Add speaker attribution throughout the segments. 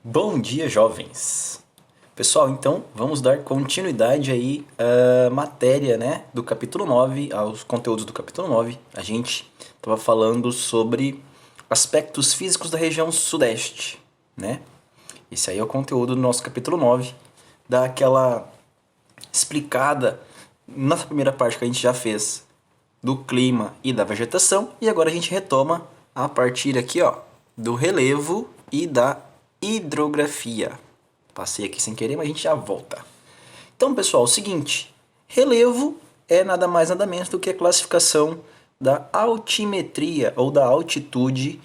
Speaker 1: Bom dia, jovens! Pessoal, então vamos dar continuidade aí à matéria, né, do capítulo 9, aos conteúdos do capítulo 9. A gente estava falando sobre aspectos físicos da região sudeste, né? Esse aí é o conteúdo do nosso capítulo 9, dá aquela explicada nessa primeira parte que a gente já fez do clima e da vegetação, e agora a gente retoma a partir aqui, ó, do relevo e da hidrografia. Passei aqui sem querer, mas a gente já volta. Então, pessoal, é o seguinte, relevo é nada mais nada menos do que a classificação da altimetria ou da altitude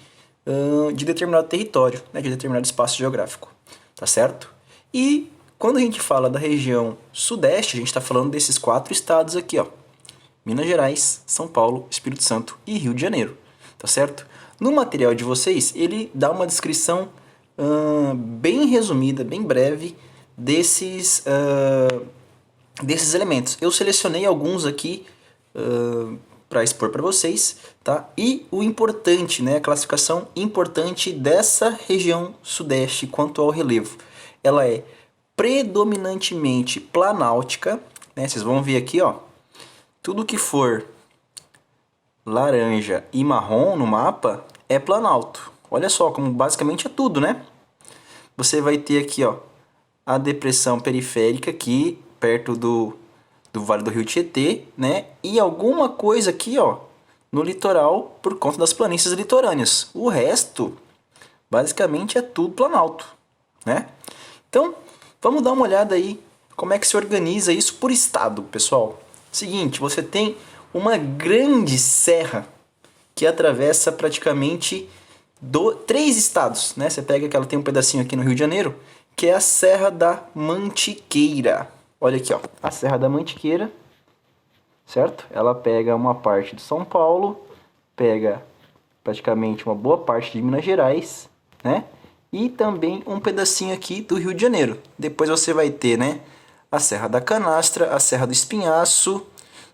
Speaker 1: de determinado território, né, de determinado espaço geográfico, tá certo? E quando a gente fala da região sudeste, a gente está falando desses 4 estados aqui, ó, Minas Gerais, São Paulo, Espírito Santo e Rio de Janeiro, tá certo? No material de vocês, ele dá uma descrição bem resumida, bem breve, desses elementos. Eu selecionei alguns aqui para expor para vocês, tá? E o importante, né, a classificação importante dessa região sudeste quanto ao relevo, ela é predominantemente planáltica, né? Vocês vão ver aqui, ó, tudo que for laranja e marrom no mapa é planalto. Olha só como basicamente é tudo, né? Você vai ter aqui, ó, a depressão periférica aqui perto do Vale do Rio Tietê, né? E alguma coisa aqui, ó, no litoral por conta das planícies litorâneas. O resto, basicamente, é tudo planalto, né? Então, vamos dar uma olhada aí como é que se organiza isso por estado, pessoal. Seguinte, você tem uma grande serra que atravessa praticamente 3 estados, né? Você pega que ela tem um pedacinho aqui no Rio de Janeiro, que é a Serra da Mantiqueira. Olha aqui, ó, a Serra da Mantiqueira, certo? Ela pega uma parte de São Paulo, pega praticamente uma boa parte de Minas Gerais, né? E também um pedacinho aqui do Rio de Janeiro. Depois você vai ter, né, a Serra da Canastra, a Serra do Espinhaço,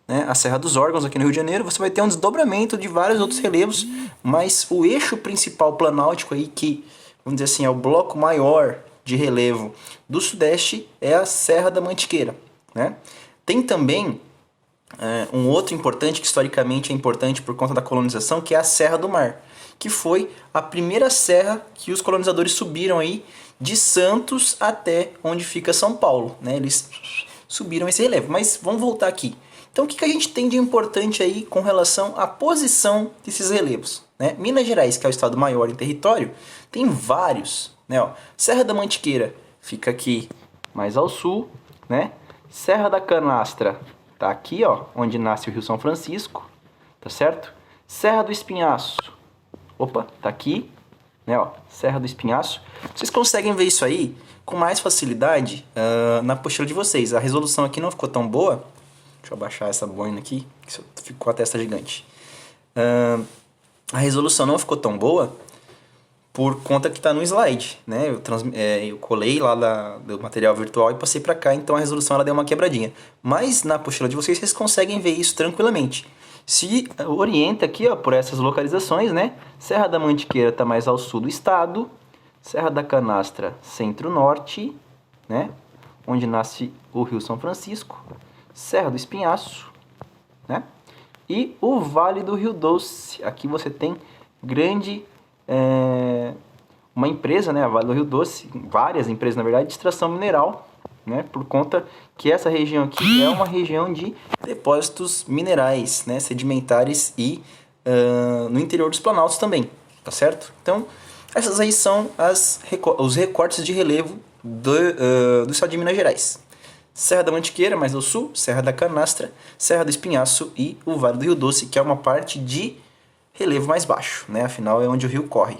Speaker 1: né, a Serra dos Órgãos aqui no Rio de Janeiro. Você vai ter um desdobramento de vários outros relevos, mas o eixo principal planáltico aí, que, vamos dizer assim, é o bloco maior de relevo do Sudeste, é a Serra da Mantiqueira, né? Tem também um outro importante, que historicamente é importante por conta da colonização, que é a Serra do Mar, que foi a primeira serra que os colonizadores subiram aí de Santos até onde fica São Paulo, né? Eles subiram esse relevo, mas vamos voltar aqui. Então, o que a gente tem de importante aí com relação à posição desses relevos, né? Minas Gerais, que é o estado maior em território, tem vários, né? Ó, Serra da Mantiqueira fica aqui mais ao sul, né? Serra da Canastra tá aqui, ó, onde nasce o Rio São Francisco, tá certo? Serra do Espinhaço, opa, tá aqui, né? Ó, Serra do Espinhaço. Vocês conseguem ver isso aí com mais facilidade na apostila de vocês. A resolução aqui não ficou tão boa. Deixa eu abaixar essa boina aqui, que ficou com a testa gigante. A resolução não ficou tão boa por conta que está no slide, né? Eu colei lá do material virtual e passei para cá, então a resolução ela deu uma quebradinha. Mas na apostila de vocês conseguem ver isso tranquilamente. Se orienta aqui, ó, por essas localizações, né? Serra da Mantiqueira está mais ao sul do estado, Serra da Canastra centro-norte, né? Onde nasce o Rio São Francisco, Serra do Espinhaço, né? E o Vale do Rio Doce. Aqui você tem uma empresa, né, a Vale do Rio Doce, várias empresas na verdade, de extração mineral, né, por conta que essa região aqui é uma região de depósitos minerais, né, sedimentares e no interior dos planaltos também, tá certo? Então, essas aí são os recortes de relevo do estado de Minas Gerais. Serra da Mantiqueira, mais ao sul, Serra da Canastra, Serra do Espinhaço e o Vale do Rio Doce, que é uma parte de relevo mais baixo, né? Afinal é onde o rio corre.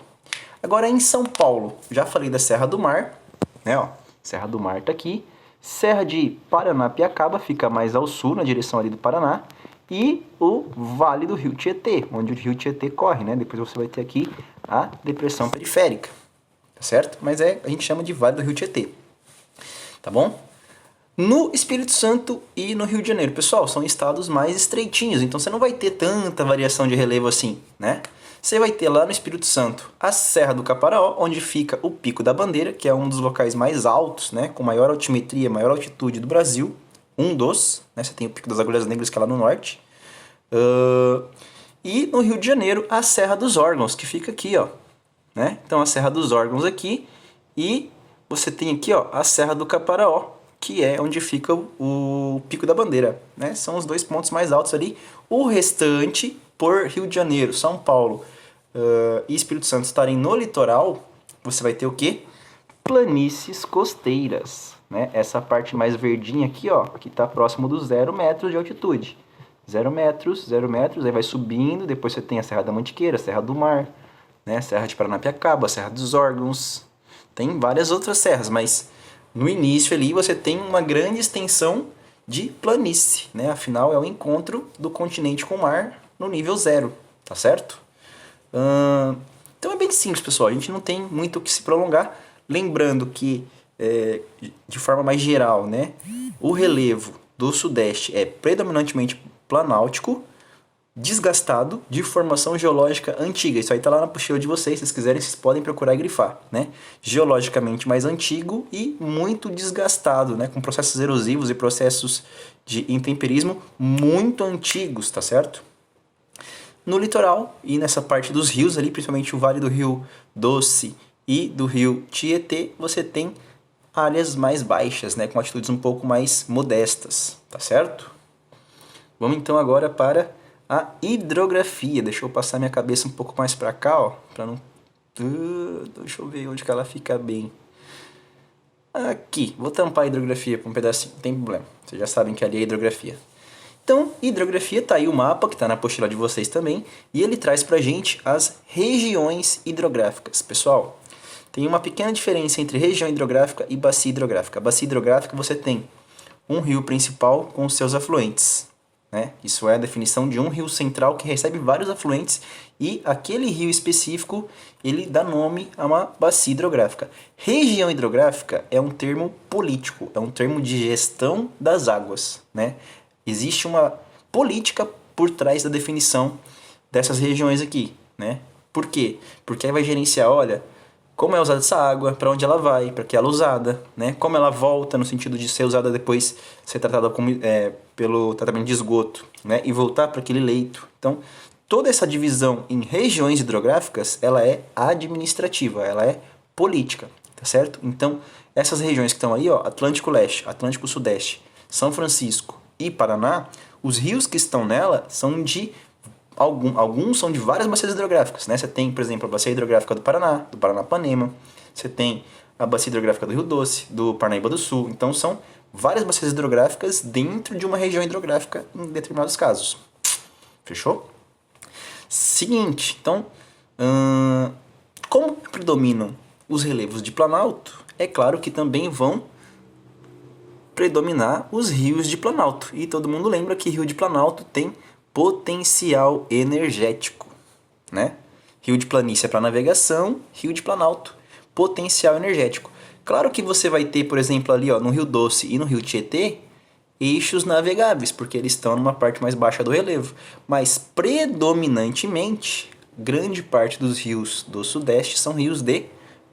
Speaker 1: Agora em São Paulo, já falei da Serra do Mar, né? Ó, Serra do Mar tá aqui. Serra de Paranapiacaba fica mais ao sul, na direção ali do Paraná. E o Vale do Rio Tietê, onde o Rio Tietê corre, né? Depois você vai ter aqui a depressão periférica, tá certo? Mas a gente chama de Vale do Rio Tietê, tá bom? No Espírito Santo e no Rio de Janeiro, pessoal, são estados mais estreitinhos, então você não vai ter tanta variação de relevo assim, né? Você vai ter lá no Espírito Santo a Serra do Caparaó, onde fica o Pico da Bandeira, que é um dos locais mais altos, né, com maior altimetria, maior altitude do Brasil. Um dos, né, você tem o Pico das Agulhas Negras, que é lá no norte. E no Rio de Janeiro, a Serra dos Órgãos, que fica aqui, ó, né? Então a Serra dos Órgãos aqui, e você tem aqui, ó, a Serra do Caparaó, que é onde fica o Pico da Bandeira, né? São os dois pontos mais altos ali. O restante, por Rio de Janeiro, São Paulo e Espírito Santo estarem no litoral, você vai ter o quê? Planícies costeiras, né? Essa parte mais verdinha aqui, ó, que está próximo dos 0 metros de altitude. 0 metros, aí vai subindo, depois você tem a Serra da Mantiqueira, a Serra do Mar, né? Serra de Paranapiacaba, Serra dos Órgãos, tem várias outras serras, mas no início ali você tem uma grande extensão de planície, né? Afinal é o encontro do continente com o mar no nível 0, tá certo? Então é bem simples, pessoal, a gente não tem muito o que se prolongar, lembrando que de forma mais geral, né, o relevo do Sudeste é predominantemente planáltico, desgastado, de formação geológica antiga. Isso aí tá lá na apostila de vocês, se vocês quiserem, vocês podem procurar e grifar, né? Geologicamente mais antigo e muito desgastado, né? Com processos erosivos e processos de intemperismo muito antigos, tá certo? No litoral e nessa parte dos rios ali, principalmente o Vale do Rio Doce e do Rio Tietê, você tem áreas mais baixas, né? Com atitudes um pouco mais modestas, tá certo? Vamos então agora para a hidrografia. Deixa eu passar minha cabeça um pouco mais para cá, ó, para não... Deixa eu ver onde que ela fica bem. Aqui, vou tampar a hidrografia por um pedacinho, não tem problema. Vocês já sabem que ali é a hidrografia. Então, hidrografia, tá aí o mapa, que está na apostila de vocês também, e ele traz pra gente as regiões hidrográficas. Pessoal, tem uma pequena diferença entre região hidrográfica e bacia hidrográfica. Bacia hidrográfica você tem um rio principal com os seus afluentes, né? Isso é a definição de um rio central que recebe vários afluentes e aquele rio específico ele dá nome a uma bacia hidrográfica. Região hidrográfica é um termo político, é um termo de gestão das águas, né? Existe uma política por trás da definição dessas regiões aqui, né? Por quê? Porque aí vai gerenciar, olha, como é usada essa água, para onde ela vai, para que ela é usada, né? Como ela volta no sentido de ser usada depois, ser tratada como, pelo tratamento de esgoto, né? E voltar para aquele leito. Então, toda essa divisão em regiões hidrográficas, ela é administrativa, ela é política, tá certo? Então, essas regiões que estão aí, ó, Atlântico Leste, Atlântico Sudeste, São Francisco e Paraná, os rios que estão nela são de alguns são de várias bacias hidrográficas, né? Você tem, por exemplo, a bacia hidrográfica do Paraná, do Paranapanema. Você tem a bacia hidrográfica do Rio Doce, do Parnaíba do Sul. Então, são várias bacias hidrográficas dentro de uma região hidrográfica em determinados casos. Fechou? Seguinte, então, como predominam os relevos de planalto, é claro que também vão predominar os rios de planalto. E todo mundo lembra que rio de planalto tem potencial energético, né? Rio de planície é para navegação, rio de planalto, potencial energético. Claro que você vai ter, por exemplo, ali ó, no Rio Doce e no Rio Tietê, eixos navegáveis, porque eles estão numa parte mais baixa do relevo. Mas predominantemente, grande parte dos rios do Sudeste são rios de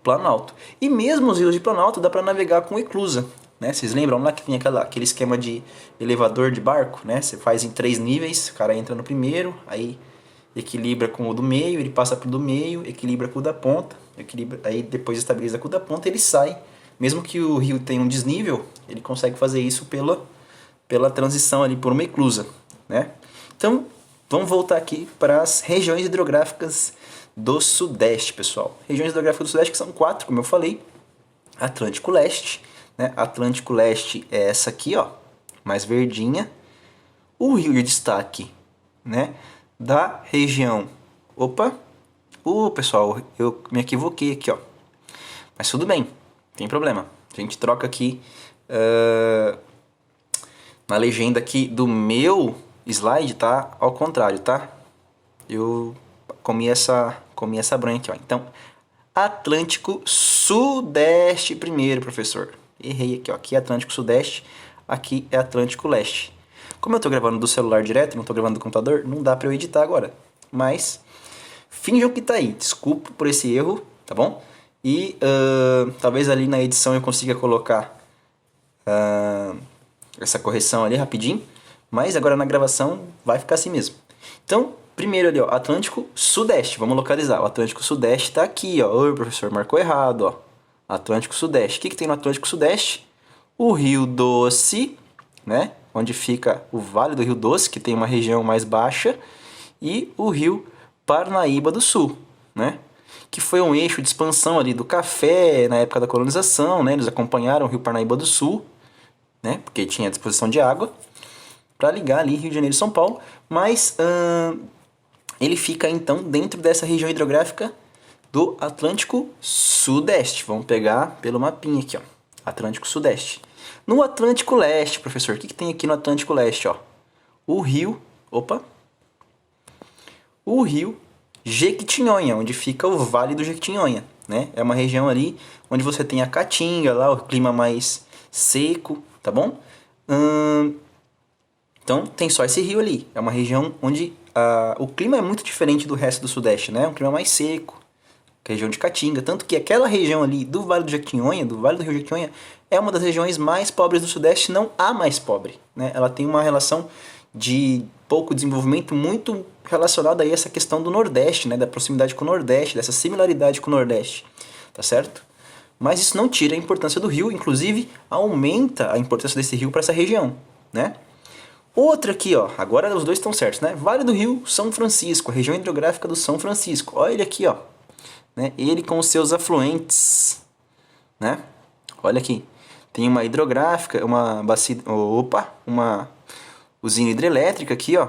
Speaker 1: planalto. E mesmo os rios de planalto dá para navegar com eclusa. Né? Vocês lembram lá que tinha aquele esquema de elevador de barco, né? Você faz em 3 níveis, o cara entra no primeiro, aí equilibra com o do meio, ele passa pro do meio, equilibra com o da ponta, aí depois estabiliza com o da ponta, ele sai. Mesmo que o rio tenha um desnível, ele consegue fazer isso pela transição ali por uma eclusa, né? Então, vamos voltar aqui para as regiões hidrográficas do Sudeste, pessoal. Regiões hidrográficas do Sudeste que são 4, como eu falei. Atlântico Leste, né? Atlântico Leste é essa aqui, ó, mais verdinha. O rio de destaque, né, da região... Opa! Pessoal, eu me equivoquei aqui, ó. Mas tudo bem, não tem problema. A gente troca aqui na legenda aqui do meu slide, tá ao contrário, tá? Eu comi essa branca aqui, ó. Então, Atlântico Sudeste primeiro, professor. Errei aqui, ó. Aqui é Atlântico Sudeste, aqui é Atlântico Leste. Como eu tô gravando do celular direto, não tô gravando do computador, não dá pra eu editar agora. Mas Finjam que tá aí. Desculpa por esse erro, tá bom? E talvez ali na edição eu consiga colocar essa correção ali rapidinho. Mas agora na gravação vai ficar assim mesmo. Então, primeiro ali, ó, Atlântico Sudeste. Vamos localizar. O Atlântico Sudeste tá aqui, ó. Oi, professor, marcou errado, ó. Atlântico Sudeste. O que tem no Atlântico Sudeste? O Rio Doce, né? Onde fica o Vale do Rio Doce, que tem uma região mais baixa. E o Rio Parnaíba do Sul, né? Que foi um eixo de expansão ali do café na época da colonização, né? Eles acompanharam o Rio Parnaíba do Sul, né? Porque tinha disposição de água para ligar ali Rio de Janeiro e São Paulo, mas ele fica então dentro dessa região hidrográfica do Atlântico Sudeste. Vamos pegar pelo mapinha aqui, ó. Atlântico Sudeste. No Atlântico Leste, professor, o que tem aqui no Atlântico Leste, ó? O rio Jequitinhonha, onde fica o Vale do Jequitinhonha, né? É uma região ali onde você tem a Caatinga, lá o clima mais seco, tá bom? Então tem só esse rio ali. É uma região onde o clima é muito diferente do resto do Sudeste, né? É um clima mais seco, que é a região de Caatinga. Tanto que aquela região ali do Vale do Jequitinhonha, do Vale do Rio Jequitinhonha, é uma das regiões mais pobres do Sudeste, não a mais pobre, né? Ela tem uma relação de pouco desenvolvimento muito relacionada aí a essa questão do Nordeste, né? Da proximidade com o Nordeste, dessa similaridade com o Nordeste, tá certo? Mas isso não tira a importância do rio, inclusive aumenta a importância desse rio para essa região, né? Outra aqui, ó, agora os dois estão certos, né? Vale do Rio São Francisco, a região hidrográfica do São Francisco. Olha ele aqui, ó, né? Ele com os seus afluentes, né? Olha aqui, tem uma hidrográfica, uma bacia, uma usina hidrelétrica aqui, ó,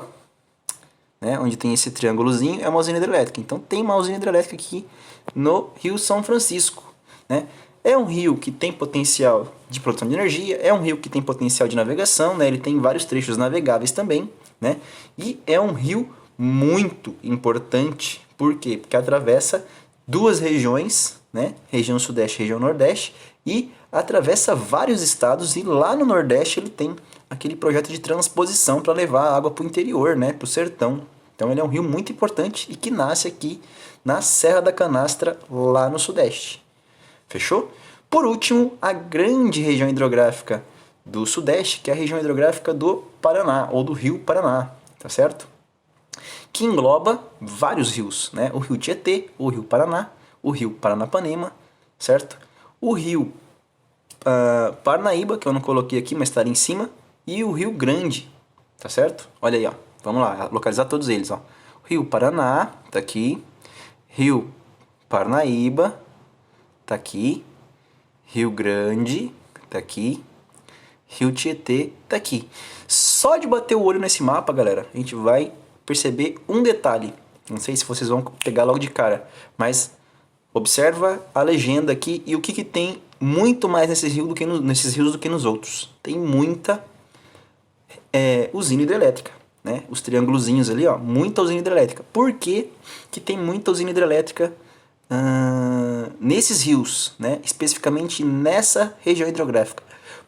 Speaker 1: né? Onde tem esse triângulozinho é uma usina hidrelétrica. Então tem uma usina hidrelétrica aqui no Rio São Francisco, né? É um rio que tem potencial de produção de energia, é um rio que tem potencial de navegação, né? Ele tem vários trechos navegáveis também, né? E é um rio muito importante, por quê? Porque atravessa duas regiões, né? Região Sudeste e região Nordeste, e atravessa vários estados, e lá no Nordeste ele tem aquele projeto de transposição para levar a água para o interior, né? Para o sertão. Então ele é um rio muito importante e que nasce aqui na Serra da Canastra, lá no Sudeste. Fechou? Por último, a grande região hidrográfica do Sudeste, que é a região hidrográfica do Paraná, ou do Rio Paraná, tá certo? Que engloba vários rios, né? O Rio Tietê, o Rio Paraná, o Rio Paranapanema, certo? O Rio Parnaíba, que eu não coloquei aqui, mas está ali em cima, e o Rio Grande, tá certo? Olha aí, ó. Vamos lá, localizar todos eles, ó. Rio Paraná, tá aqui. Rio Parnaíba, tá aqui. Rio Grande, tá aqui. Rio Tietê, tá aqui. Só de bater o olho nesse mapa, galera, a gente vai perceber um detalhe. Não sei se vocês vão pegar logo de cara, mas observa a legenda aqui e o que tem muito mais nesses rios do que nos outros. Tem muita usina hidrelétrica, né? Os triângulozinhos ali, ó, muita usina hidrelétrica. Por que tem muita usina hidrelétrica nesses rios, né? Especificamente nessa região hidrográfica?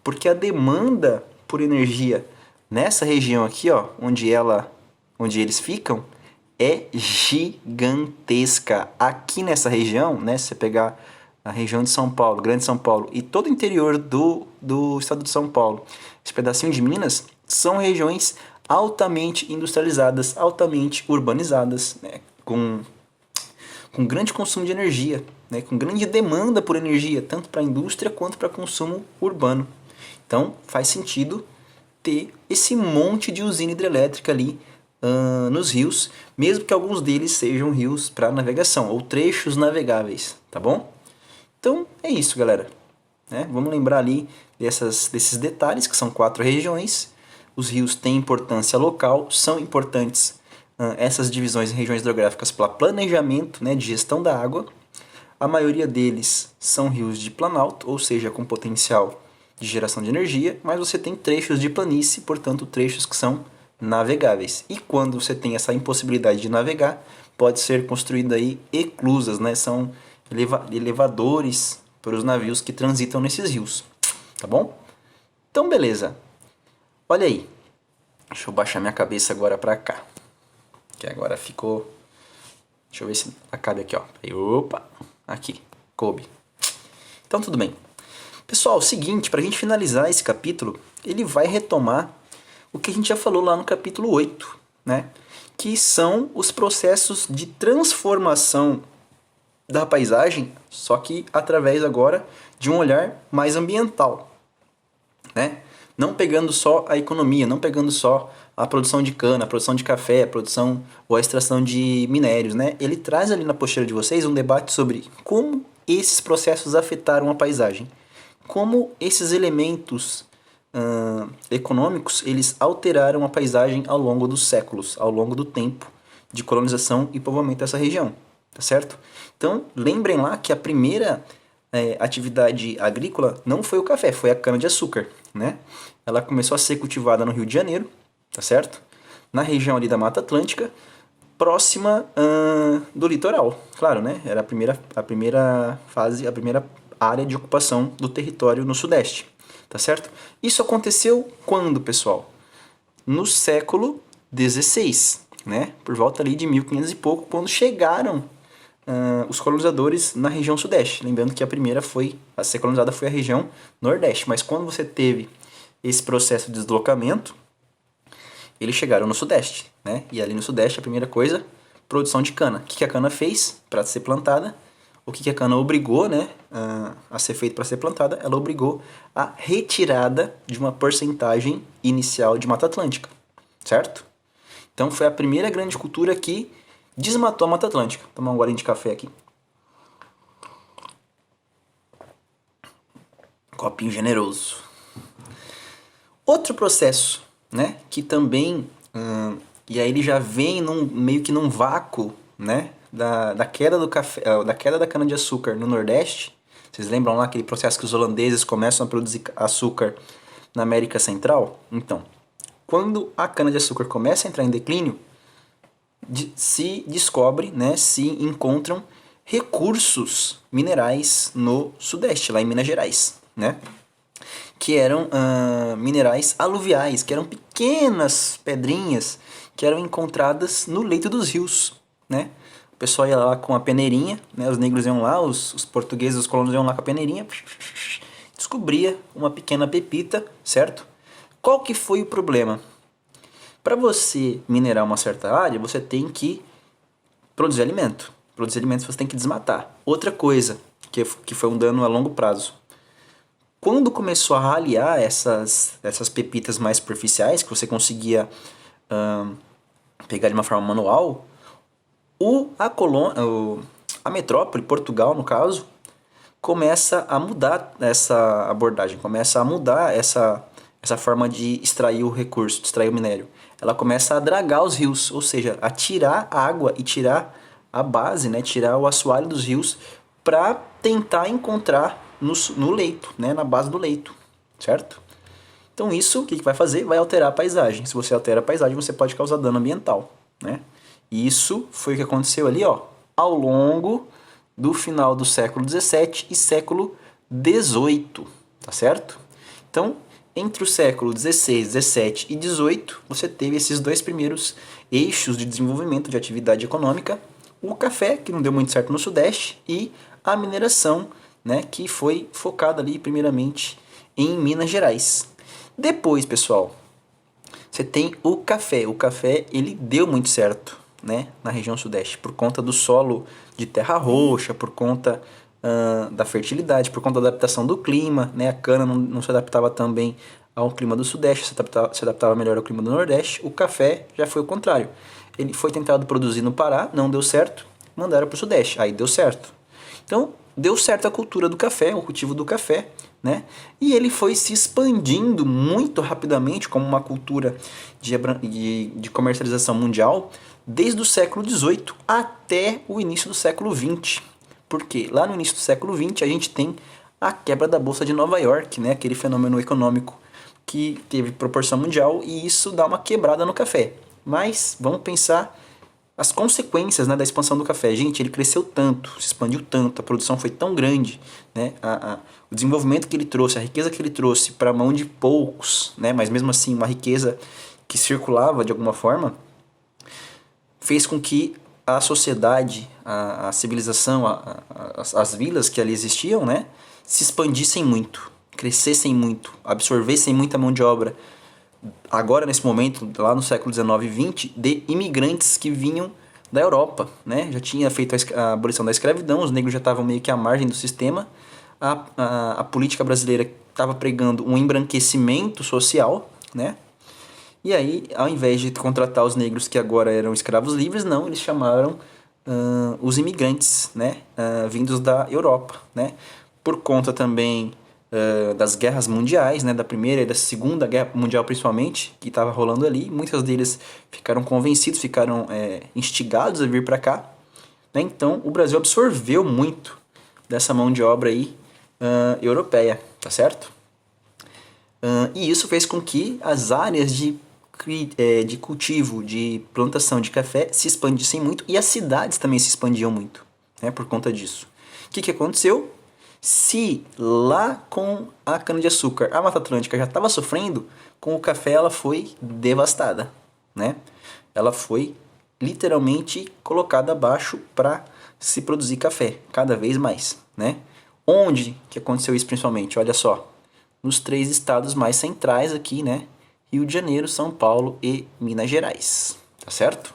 Speaker 1: Porque a demanda por energia nessa região aqui, ó, onde eles ficam, é gigantesca. Aqui nessa região, né, se você pegar a região de São Paulo, Grande São Paulo, e todo o interior do estado de São Paulo, esse pedacinho de Minas, são regiões altamente industrializadas, altamente urbanizadas, né, com grande consumo de energia, né, com grande demanda por energia, tanto para a indústria quanto para consumo urbano. Então faz sentido ter esse monte de usina hidrelétrica ali nos rios, mesmo que alguns deles sejam rios para navegação, ou trechos navegáveis, tá bom? Então é isso, galera, né? Vamos lembrar ali desses detalhes, que são 4 regiões. Os rios têm importância local, são importantes essas divisões em regiões hidrográficas para planejamento, né, de gestão da água. A maioria deles são rios de planalto, ou seja, com potencial de geração de energia, mas você tem trechos de planície, portanto trechos que são navegáveis. E quando você tem essa impossibilidade de navegar, pode ser construído aí eclusas, né? São elevadores para os navios que transitam nesses rios, tá bom? Então beleza, olha aí, deixa eu baixar minha cabeça agora para cá, que agora ficou Deixa eu ver se acabe aqui, ó. Aí, opa, aqui, coube. Então tudo bem. Pessoal, o seguinte, pra gente finalizar esse capítulo, ele vai retomar o que a gente já falou lá no capítulo 8, né? Que são os processos de transformação da paisagem, só que através agora de um olhar mais ambiental, né? Não pegando só a economia, não pegando só a produção de cana, a produção de café, a produção ou a extração de minérios, né? Ele traz ali na postura de vocês um debate sobre como esses processos afetaram a paisagem, como esses elementos econômicos eles alteraram a paisagem ao longo dos séculos, ao longo do tempo de colonização e povoamento dessa região, tá certo? Então lembrem lá que a primeira atividade agrícola não foi o café, foi a cana-de-açúcar, né? Ela começou a ser cultivada no Rio de Janeiro, tá certo? Na região ali da Mata Atlântica, próxima do litoral, claro, né? Era a primeira fase, a primeira área de ocupação do território no Sudeste, tá certo? Isso aconteceu quando, pessoal? No século XVI, né? Por volta ali de 1500 e pouco, quando chegaram os colonizadores na região Sudeste. Lembrando que a primeira a ser colonizada foi a região Nordeste, mas quando você teve esse processo de deslocamento, eles chegaram no Sudeste, né? E ali no Sudeste, a primeira coisa, produção de cana. O que a cana fez para ser plantada? O que a cana obrigou, né, a ser feito para ser plantada? Ela obrigou a retirada de uma porcentagem inicial de Mata Atlântica, certo? Então foi a primeira grande cultura que desmatou a Mata Atlântica. Vou tomar um golinho de café aqui. Copinho generoso. Outro processo, né, que também, e aí ele já vem meio que num vácuo, né, da queda do café, da queda da cana-de-açúcar no Nordeste. Vocês lembram lá aquele processo que os holandeses começam a produzir açúcar na América Central? Então, quando a cana-de-açúcar começa a entrar em declínio, se descobre, né, se encontram recursos minerais no Sudeste, lá em Minas Gerais, né? Que eram minerais aluviais, que eram pequenas pedrinhas que eram encontradas no leito dos rios, né? O pessoal ia lá com a peneirinha, né? Os negros iam lá, os portugueses, os colonos iam lá com a peneirinha, descobria uma pequena pepita, certo? Qual que foi o problema? Para você minerar uma certa área, você tem que produzir alimento. Produzir alimentos você tem que desmatar. Outra coisa, que foi um dano a longo prazo. Quando começou a ralear essas pepitas mais superficiais, que você conseguia pegar de uma forma manual, a metrópole, Portugal no caso, começa a mudar essa abordagem, começa a mudar essa forma de extrair o recurso, de extrair o minério. Ela começa a dragar os rios, ou seja, a tirar a água e tirar a base, né, tirar o assoalho dos rios para tentar encontrar no leito, né, na base do leito, certo? Então isso, o que vai fazer? Vai alterar a paisagem. Se você altera a paisagem, você pode causar dano ambiental, né? E isso foi o que aconteceu ali, ó, ao longo do final do século XVII e século XVIII, tá certo? Então, entre o século XVI, XVII e XVIII, você teve esses dois primeiros eixos de desenvolvimento de atividade econômica, o café, que não deu muito certo no Sudeste, e a mineração, né, que foi focada ali primeiramente em Minas Gerais. Depois, pessoal, você tem o café. O café, ele deu muito certo, né, na região Sudeste, por conta do solo de terra roxa, por conta da fertilidade, por conta da adaptação do clima, né? A cana não se adaptava tão bem ao clima do Sudeste, se adaptava melhor ao clima do Nordeste. O café já foi o contrário. Ele foi tentado produzir no Pará, não deu certo, mandaram para o Sudeste, aí deu certo. Então, deu certo a cultura do café, o cultivo do café, né? E ele foi se expandindo muito rapidamente como uma cultura de comercialização mundial desde o século XVIII até o início do século XX. Porque lá no início do século XX a gente tem a quebra da Bolsa de Nova York, né? Aquele fenômeno econômico que teve proporção mundial, e isso dá uma quebrada no café. Mas vamos pensar as consequências, né, da expansão do café. Gente, ele cresceu tanto, se expandiu tanto, a produção foi tão grande, né? O desenvolvimento que ele trouxe, a riqueza que ele trouxe para a mão de poucos, né? Mas mesmo assim uma riqueza que circulava de alguma forma, fez com que a sociedade, a civilização, as vilas que ali existiam, né, se expandissem muito, crescessem muito, absorvessem muita mão de obra. Agora, nesse momento, lá no século XIX e XX, de imigrantes que vinham da Europa, né? Já tinha feito a abolição da escravidão, os negros já estavam meio que à margem do sistema. A política brasileira estava pregando um embranquecimento social, né? E aí, ao invés de contratar os negros que agora eram escravos livres, não, eles chamaram os imigrantes, né? Vindos da Europa, né? Por conta também das guerras mundiais, né? Da Primeira e da Segunda Guerra Mundial principalmente, que estava rolando ali. Muitos deles ficaram convencidos, ficaram instigados a vir para cá, né? Então, o Brasil absorveu muito dessa mão de obra aí europeia, tá certo? E isso fez com que as áreas de cultivo, de plantação de café se expandissem muito e as cidades também se expandiam muito, né, por conta disso. O que aconteceu? Se lá com a cana-de-açúcar a Mata Atlântica já estava sofrendo, com o café ela foi devastada, né? Ela foi literalmente colocada abaixo para se produzir café, cada vez mais, né? Onde que aconteceu isso principalmente? Olha só, nos 3 estados mais centrais aqui, né? Rio de Janeiro, São Paulo e Minas Gerais, tá certo?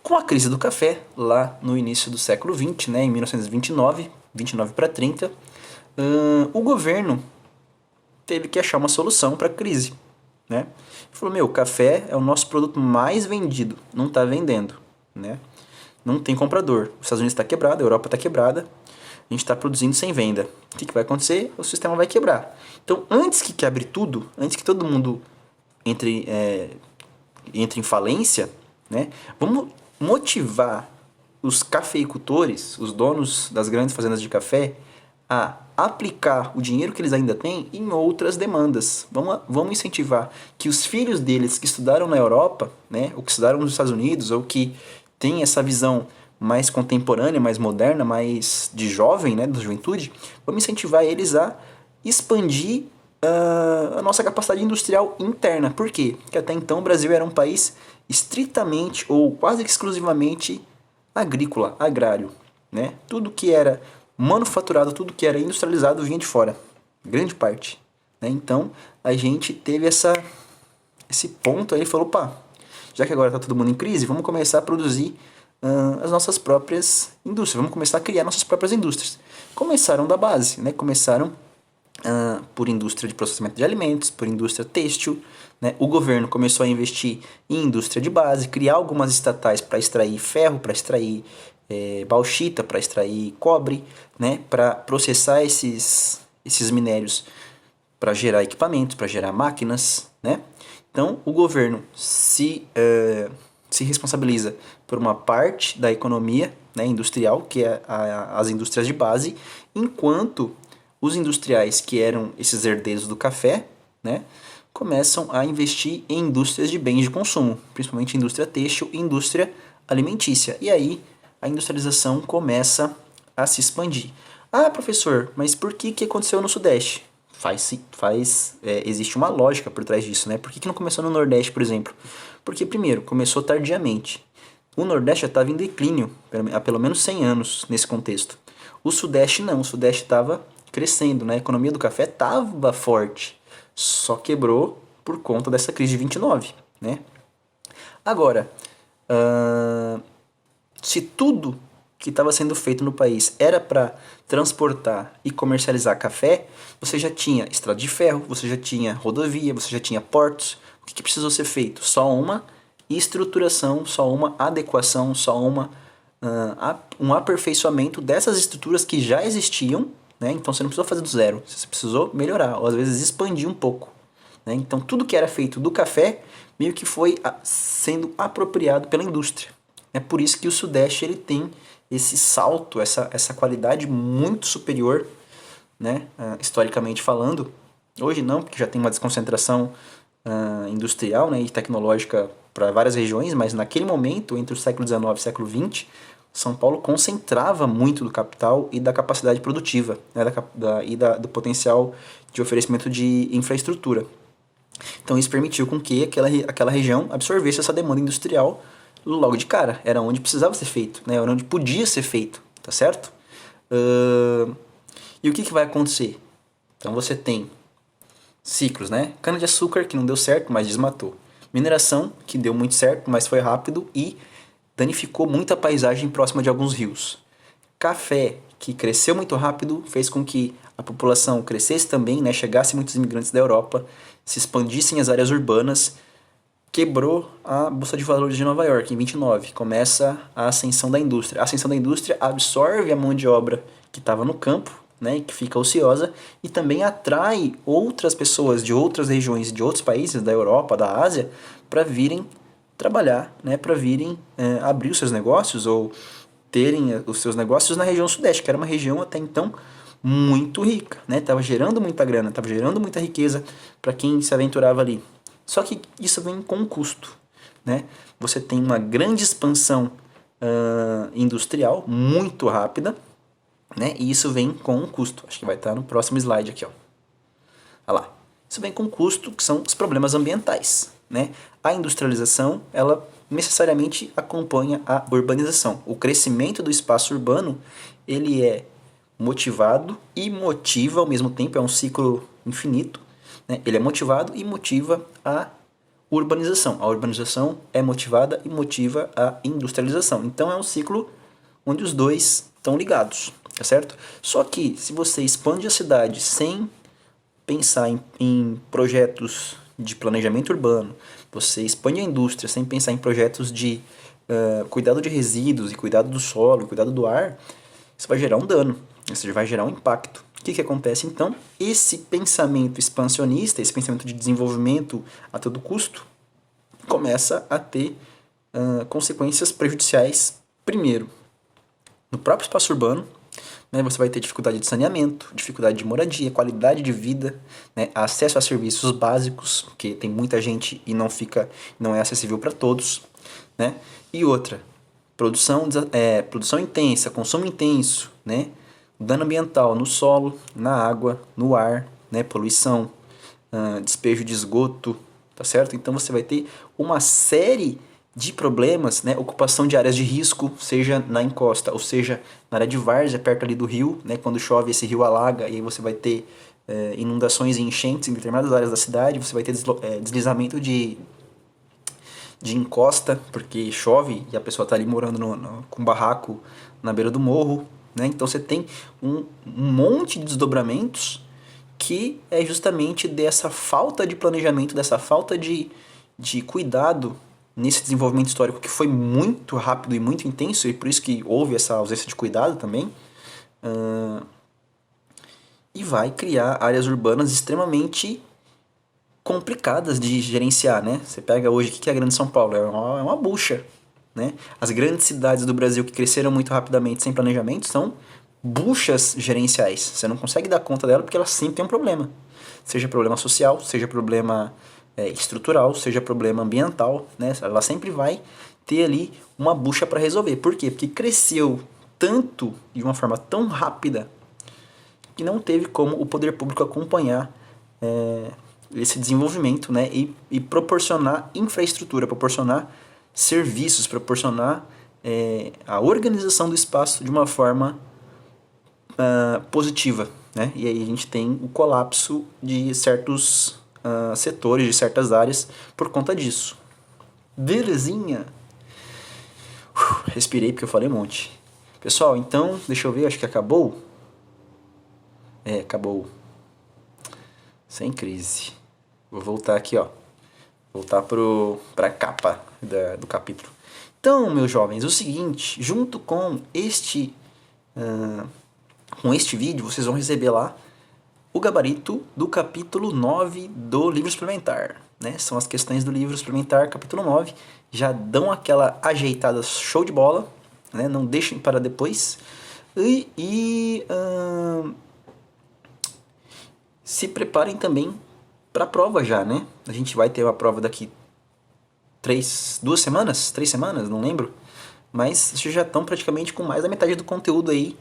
Speaker 1: Com a crise do café, lá no início do século XX, né, em 1929, 29 para 30, o governo teve que achar uma solução para a crise, né? Ele falou, o café é o nosso produto mais vendido, não está vendendo, né? Não tem comprador, os Estados Unidos está quebrado, a Europa está quebrada, a gente está produzindo sem venda. O que vai acontecer? O sistema vai quebrar. Então, antes que quebre tudo, antes que todo mundo entre em falência, né, vamos motivar os cafeicultores, os donos das grandes fazendas de café, a aplicar o dinheiro que eles ainda têm em outras demandas. Vamos incentivar que os filhos deles que estudaram na Europa, né, ou que estudaram nos Estados Unidos, ou que têm essa visão mais contemporânea, mais moderna, mais de jovem, né, da juventude, vamos incentivar eles a expandir a nossa capacidade industrial interna. Por quê? Porque até então o Brasil era um país estritamente ou quase exclusivamente agrícola, agrário, né? Tudo que era manufaturado, tudo que era industrializado vinha de fora, grande parte, né? Então a gente teve esse ponto aí, falou, opa, já que agora está todo mundo em crise, vamos começar a produzir as nossas próprias indústrias, vamos começar a criar nossas próprias indústrias. Começaram da base, né? Começaram por indústria de processamento de alimentos, por indústria têxtil, né? O governo começou a investir em indústria de base, criar algumas estatais para extrair ferro, para extrair bauxita, para extrair cobre, né? Para processar esses minérios, para gerar equipamentos, para gerar máquinas, né? Então o governo se responsabiliza por uma parte da economia, né, industrial, que é as indústrias de base, enquanto os industriais, que eram esses herdeiros do café, né, começam a investir em indústrias de bens de consumo, principalmente indústria têxtil e indústria alimentícia. E aí a industrialização começa a se expandir. Ah, professor, mas por que aconteceu no Sudeste? Existe uma lógica por trás disso, né? Por que não começou no Nordeste, por exemplo? Porque, primeiro, começou tardiamente. O Nordeste já estava em declínio há pelo menos 100 anos nesse contexto. O Sudeste não, o Sudeste estava crescendo, né? A economia do café estava forte, só quebrou por conta dessa crise de 29, né? Agora, se tudo que estava sendo feito no país era para transportar e comercializar café, você já tinha estrada de ferro, você já tinha rodovia, você já tinha portos. O que precisou ser feito? Só uma estruturação, só uma adequação, só um aperfeiçoamento dessas estruturas que já existiam, né? Então você não precisou fazer do zero, você precisou melhorar, ou às vezes expandir um pouco, né? Então tudo que era feito do café meio que foi sendo apropriado pela indústria. É por isso que o Sudeste ele tem esse salto, essa qualidade muito superior, né? Historicamente falando. Hoje não, porque já tem uma desconcentração industrial, né, e tecnológica para várias regiões, mas naquele momento, entre o século XIX e o século XX, São Paulo concentrava muito do capital e da capacidade produtiva, né, do potencial de oferecimento de infraestrutura. Então isso permitiu com que aquela região absorvesse essa demanda industrial logo de cara. Era onde precisava ser feito, né? Era onde podia ser feito, tá certo? E o que vai acontecer? Então você tem ciclos, né? Cana-de-açúcar, que não deu certo, mas desmatou. Mineração, que deu muito certo, mas foi rápido e danificou muito a paisagem próxima de alguns rios. Café, que cresceu muito rápido, fez com que a população crescesse também, né? Chegasse muitos imigrantes da Europa, se expandissem as áreas urbanas, quebrou a Bolsa de Valores de Nova York em 29. Começa a ascensão da indústria. A ascensão da indústria absorve a mão de obra que estava no campo, né, que fica ociosa, e também atrai outras pessoas de outras regiões, de outros países, da Europa, da Ásia, para virem trabalhar, né, para virem abrir os seus negócios ou terem os seus negócios na região sudeste, que era uma região até então muito rica, né? Tava gerando muita grana, tava gerando muita riqueza para quem se aventurava ali. Só que isso vem com um custo, né? Você tem uma grande expansão industrial muito rápida, né? E isso vem com um custo. Acho que vai estar no próximo slide aqui, ó. Olha lá. Isso vem com custo, que são os problemas ambientais, né? A industrialização, ela necessariamente acompanha a urbanização. O crescimento do espaço urbano, ele é motivado e motiva ao mesmo tempo, é um ciclo infinito, né? Ele é motivado e motiva a urbanização. A urbanização é motivada e motiva a industrialização. Então é um ciclo onde os dois estão ligados, tá certo? Só que se você expande a cidade sem pensar em projetos de planejamento urbano, você expande a indústria sem pensar em projetos de cuidado de resíduos e cuidado do solo, cuidado do ar, isso vai gerar um dano, isso vai gerar um impacto. O que acontece então? Esse pensamento expansionista, esse pensamento de desenvolvimento a todo custo, começa a ter consequências prejudiciais. Primeiro, no próprio espaço urbano, né, você vai ter dificuldade de saneamento, dificuldade de moradia, qualidade de vida, né, acesso a serviços básicos, porque tem muita gente e não é acessível para todos, né? E outra, produção intensa, consumo intenso, né? Dano ambiental no solo, na água, no ar, né? Poluição, despejo de esgoto, tá certo? Então você vai ter uma série de problemas, né? Ocupação de áreas de risco, seja na encosta ou seja na área de várzea, perto ali do rio, né? Quando chove esse rio alaga e aí você vai ter inundações e enchentes em determinadas áreas da cidade, você vai ter deslizamento de encosta, porque chove e a pessoa está ali morando com um barraco na beira do morro, né? Então você tem um monte de desdobramentos que é justamente dessa falta de planejamento, dessa falta de cuidado nesse desenvolvimento histórico que foi muito rápido e muito intenso, e por isso que houve essa ausência de cuidado também, e vai criar áreas urbanas extremamente complicadas de gerenciar, né? Você pega hoje, o que é a Grande São Paulo? É uma bucha, né? As grandes cidades do Brasil que cresceram muito rapidamente sem planejamento são buchas gerenciais. Você não consegue dar conta dela porque ela sempre tem um problema. Seja problema social, seja problema estrutural, seja problema ambiental, né? Ela sempre vai ter ali uma bucha para resolver. Por quê? Porque cresceu tanto, de uma forma tão rápida, que não teve como o poder público acompanhar esse desenvolvimento, né? E proporcionar infraestrutura, proporcionar serviços, proporcionar a organização do espaço de uma forma positiva, né? E aí a gente tem o colapso de certos setores, de certas áreas por conta disso. Belezinha? Respirei porque eu falei um monte. Pessoal, então, deixa eu ver, acho que acabou. Acabou. Sem crise. Vou voltar aqui, ó. Voltar pra capa do capítulo. Então, meus jovens, o seguinte, junto com este vídeo, vocês vão receber lá o gabarito do capítulo 9 do livro suplementar, né? São as questões do livro suplementar, capítulo 9. Já dão aquela ajeitada show de bola, né? Não deixem para depois. Se preparem também para a prova já, né? A gente vai ter uma prova daqui 3 semanas, não lembro. Mas vocês já estão praticamente com mais da metade do conteúdo aí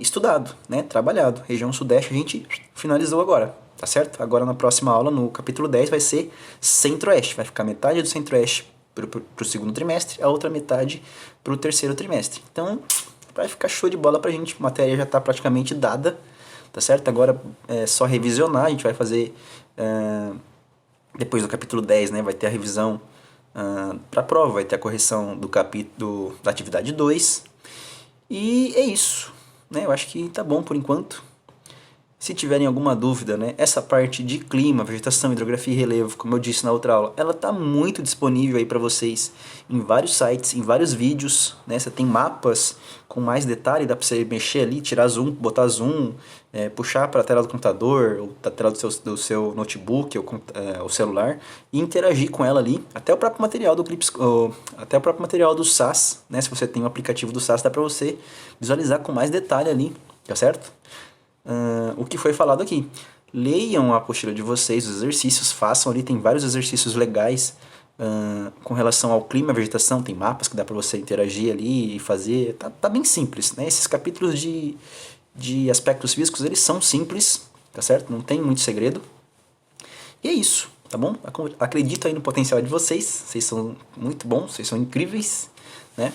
Speaker 1: estudado, né? Trabalhado. Região Sudeste a gente finalizou agora, tá certo? Agora na próxima aula, no capítulo 10, vai ser Centro-Oeste. Vai ficar metade do Centro-Oeste pro segundo trimestre, a outra metade pro terceiro trimestre. Então, vai ficar show de bola pra gente. A matéria já tá praticamente dada, tá certo? Agora é só revisionar, a gente vai fazer... depois do capítulo 10, né, vai ter a revisão para a prova, vai ter a correção do capítulo da atividade 2. E é isso, né? Eu acho que tá bom por enquanto. Se tiverem alguma dúvida, né, essa parte de clima, vegetação, hidrografia e relevo, como eu disse na outra aula, ela tá muito disponível aí para vocês em vários sites, em vários vídeos, né? Você tem mapas com mais detalhe, dá para você mexer ali, tirar zoom, botar zoom, puxar para a tela do computador, ou da tela do seu notebook ou celular e interagir com ela ali, até o próprio material do Clips, até o próprio material do SAS, né? Se você tem um aplicativo do SAS, dá para você visualizar com mais detalhe ali, tá certo? O que foi falado aqui. Leiam a apostila de vocês, os exercícios, façam ali, tem vários exercícios legais com relação ao clima, a vegetação, tem mapas que dá para você interagir ali e fazer, tá bem simples, né? Esses capítulos de aspectos físicos, eles são simples, tá certo? Não tem muito segredo. E é isso, tá bom? Acredito aí no potencial de vocês são muito bons, vocês são incríveis, né?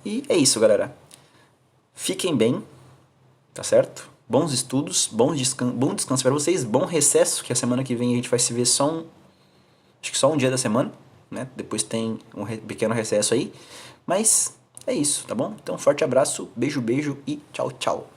Speaker 1: E é isso, galera. Fiquem bem. Tá certo? Bons estudos, bom descanso para vocês, bom recesso, que a semana que vem a gente vai se ver acho que só um dia da semana, né? Depois tem um pequeno recesso aí, mas é isso, tá bom? Então, forte abraço, beijo, beijo e tchau, tchau.